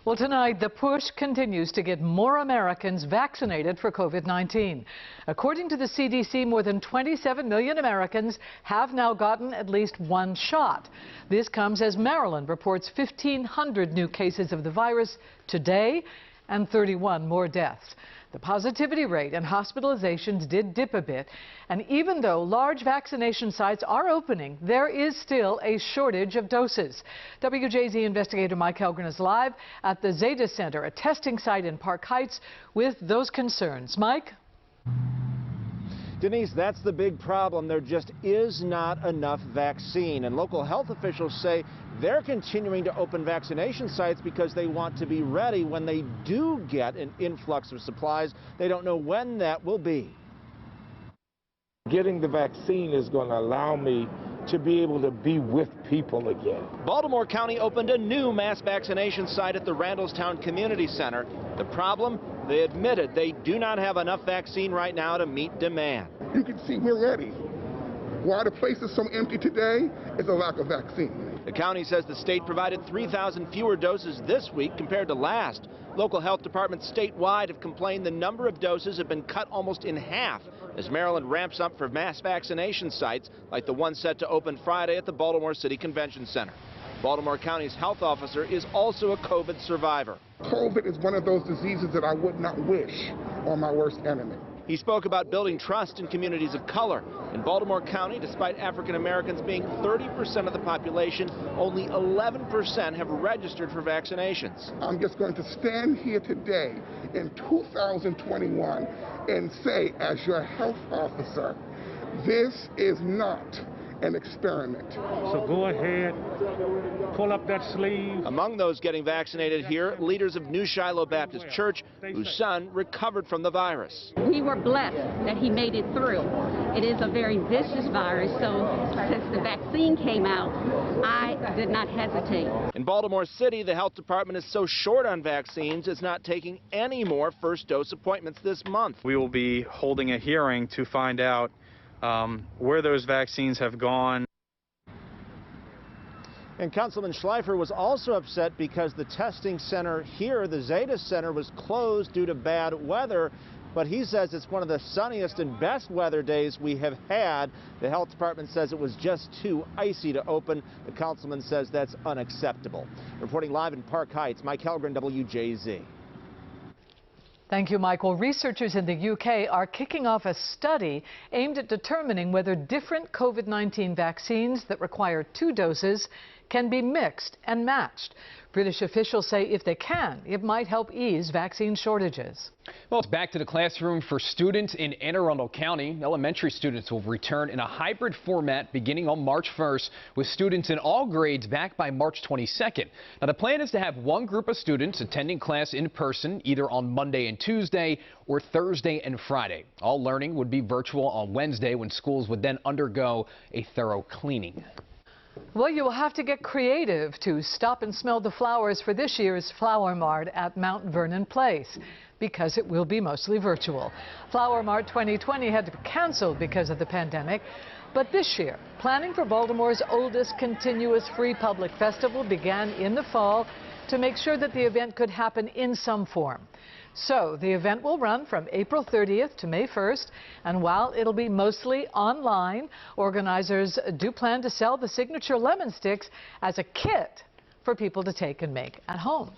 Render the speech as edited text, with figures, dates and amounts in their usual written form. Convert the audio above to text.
Well, tonight, the push continues to get more Americans vaccinated for COVID-19. According to the CDC, more than 27 million Americans have now gotten at least one shot. This comes as Maryland reports 1,500 new cases of the virus today and 31 more deaths. The positivity rate and hospitalizations did dip a bit, and even though large vaccination sites are opening, there is still a shortage of doses. WJZ investigator Mike Helgren is live at the Zeta Center, a testing site in Park Heights, with those concerns. Mike? Denise, that's the big problem. There just is not enough vaccine, and local health officials say they're continuing to open vaccination sites because they want to be ready when they do get an influx of supplies. They don't know when that will be. Getting the vaccine is going to allow me to be able to be with people again. Baltimore County opened a new mass vaccination site at the Randallstown Community Center. The problem? They admitted they do not have enough vaccine right now to meet demand. You can see we're ready. Why the place is so empty today is a lack of vaccine. The county says the state provided 3,000 fewer doses this week compared to last. Local health departments statewide have complained the number of doses have been cut almost in half as Maryland ramps up for mass vaccination sites like the one set to open Friday at the Baltimore City Convention Center. Baltimore County's health officer is also a COVID survivor. COVID is one of those diseases that I would not wish on my worst enemy. He spoke about building trust in communities of color. In Baltimore County, despite African Americans being 30% of the population, only 11% have registered for vaccinations. I'm just going to stand here today in 2021 and say, as your health officer, this is not an experiment. So go ahead, pull up that sleeve. Among those getting vaccinated here, leaders of New Shiloh Baptist Church, whose son recovered from the virus. We were blessed that he made it through. It is a very vicious virus, so since the vaccine came out, I did not hesitate. In Baltimore City, the health department is so short on vaccines, it's not taking any more first dose appointments this month. We will be holding a hearing to find out where those vaccines have gone. And Councilman Schleifer was also upset because the testing center here, the Zeta Center, was closed due to bad weather. But he says it's one of the sunniest and best weather days we have had. The health department says it was just too icy to open. The councilman says that's unacceptable. Reporting live in Park Heights, Mike Helgren, WJZ. Thank you, Michael. Researchers in the UK are kicking off a study aimed at determining whether different COVID-19 vaccines that require 2 doses can be mixed and matched. British officials say if they can, it might help ease vaccine shortages. Well, it's back to the classroom for students in Anne Arundel County. Elementary students will return in a hybrid format beginning on March 1st, with students in all grades back by March 22nd. Now, the plan is to have one group of students attending class in person either on Monday and Tuesday or Thursday and Friday. All learning would be virtual on Wednesday, when schools would then undergo a thorough cleaning. Well, you will have to get creative to stop and smell the flowers for this year's Flower Mart at Mount Vernon Place, because it will be mostly virtual. Flower Mart 2020 had to be canceled because of the pandemic, but this year, planning for Baltimore's oldest continuous free public festival began in the fall to make sure that the event could happen in some form. So the event will run from April 30th to May 1st, and while it'll be mostly online, organizers do plan to sell the signature lemon sticks as a kit for people to take and make at home.